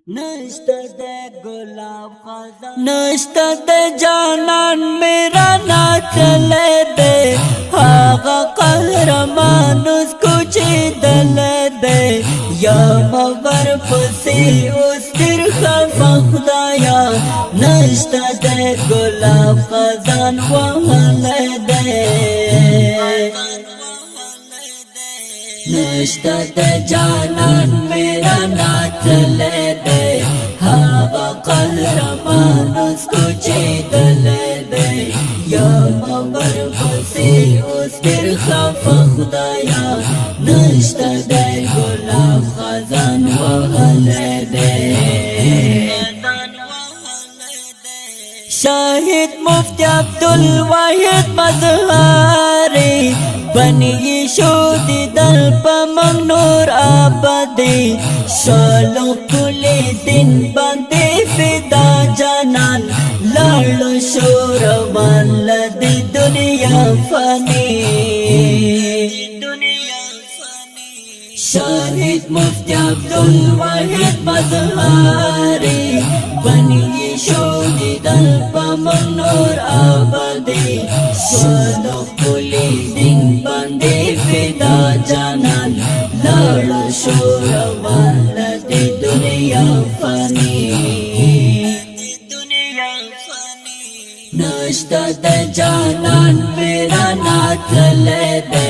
नश्ता दे गुलाब खज़ान, नश्ता दे जानन मेरा ना चले दे, आगा कहरमान उसको चीदल दे, या मगर फसी उस दिल का खुदाया, नश्ता दे गुलाब खज़ान वहले दे, नश्ता दे जानन मेरा ना चले दे, हवा कहरमान उसको चीदल दे, या मगर फसी उस दिल खफा खुदाया, नश्ता दे गुलाब खज़ान वहले दे। शाहिद मुफ्ती अब्दुल वाहिद मज़हरी बनी शोदी दल पमंग नूर आबादी, शालों कुले दिन बंदे फिदा जानन, लालो शोर वालदी दुनिया फनी, शाहिद मुफ्ती अब्दुल वाहिद मज़हरी बनी शोदी दल पमंग नूर आबादी, शालों कुले दिन बंदे फिदा जानन, लालो शोर वालदी दुनिया फनी, नश्ता दे जानन मेरा ना चले दे,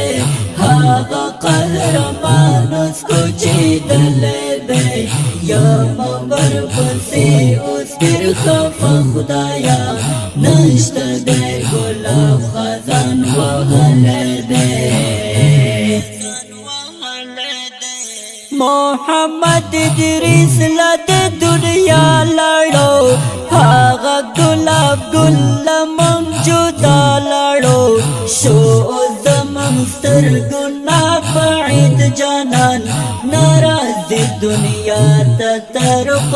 हवा कहरमान उसको चीदल दे, या मगर फसी उस दिल खफा खुदाया, नश्ता दे गुलाब खज़ान वहले दे। मोहम्मद इदरीस लदे दुनिया लड़ो, हागा गुलाब गुल्ला मंजुदा लड़ो, शो जमस्तर गुना बाइद जानन, नाराज दुनिया तरफ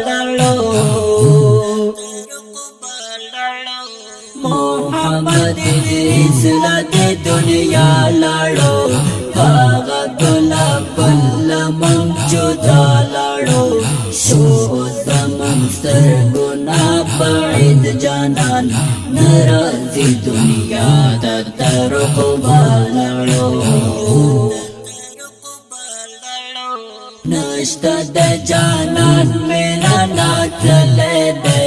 लड़ो, मोहम्मद इदरीस लदे दुनिया लड़ो, हागा गुलाब गुल्ला मंजुदा लड़ो, शो जमस्तर गुना बाइद जानन, नाराजी दुनिया तरफ लड़ो, नश्ता दे जानन मेरा ना चले दे,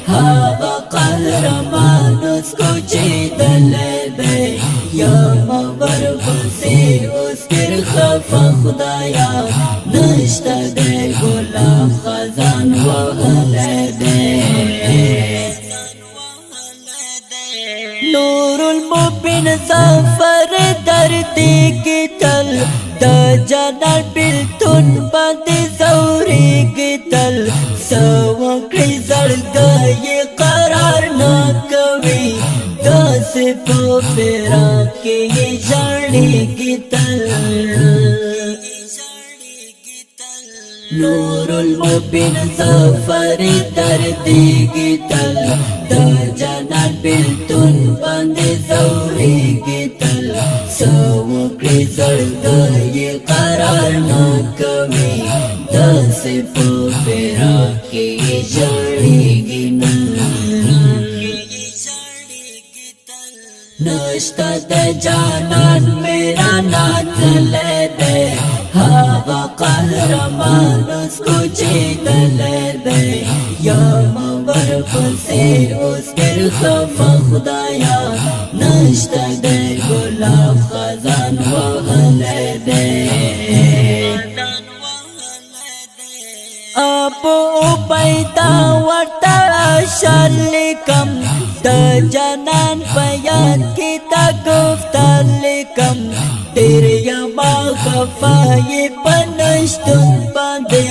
हवा कहरमान उसको चीदल दे, या मगर फसी उस दिल खफा खुदाया, नश्ता दे गुलाब खज़ान वहले दे। नूरुल मुबिन सफर दर्दी की तल, द जनल बिल्तुन बंदी सौरी की तल, सवकड़ी जड़ गए करार न कभी, दस पोपेरा के जड़ी की तल, नूरुल मुबिन सफर दर्दी की तल, द जनल बिल्तुन बंदी सौरी की तल, सवकड़ी जड़ गए करार न कभी, दस पोपेरा के जड़ी की नश्ता दे जानन मेरा ना चले दे, हवा कहरमान उसको चीदल दे, या मगर फसी उस दिल खफा खुदाया, नश्ता दे गुलाब खज़ान वहले दे। अबू उबैदा वरता शलिकम, द जनन बयान की गुफ्तलिकम, तेरे यमा खफाए बनश्तुन बांधे,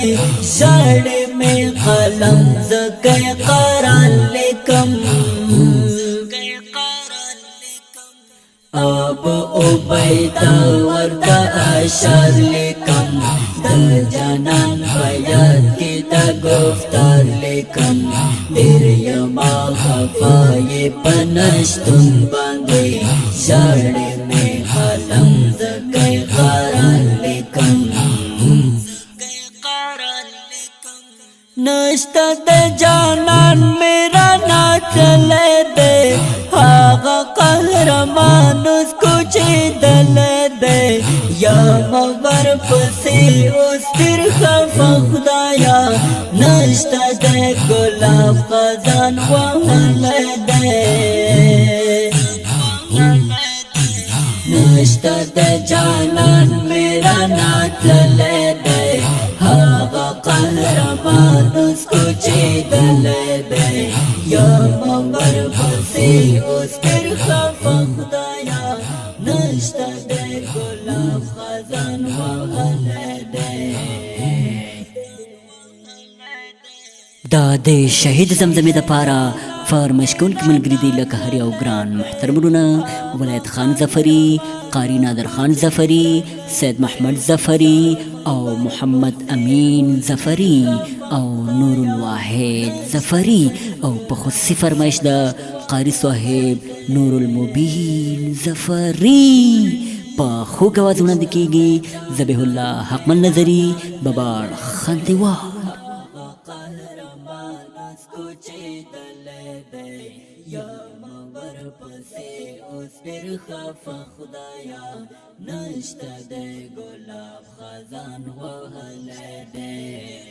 जड़ में कलम ज़क़े क़रान लिकम, अबू उबैदा वरता शलिकम, द जनन बयान की गुफ्तलिकम, तेरे यमा खफाए बनश्तुन बांधे, जड़ में कलम ज़क़े क़रान लिकम, نشتا د جانان میرا نا چلے دے آغا قهرمان اس کوچی دل دے یا مور پسی اس تر خفا خدایا نشتا د گلاب خزان وحل دے نشتا د جانان میرا نا چلے دے آغا قهرمان اس کوچی دل دے یا مور پسی اس تر خفا خدایا نشتا دے گلاب خزان وحل دے دا د شهید زمزمې د پاره فرمایش کوونکي ملګري دي لکه هر یو ګران محترم وروڼه ولایت خان ظفري قاری نادر خان ظفري سید محمد ظفري او محمد امین ظفري او نور الواحد ظفري او په خصوصي فرمایش د قاری صاحب نور المبین ظفري په خوږ اواز وړاندې کیږي ذبیح الله حقمل نظري بباړ خندیوال یا مور پسی اس پر خفا خدایا نشتا دے گلاب خزان وحل دے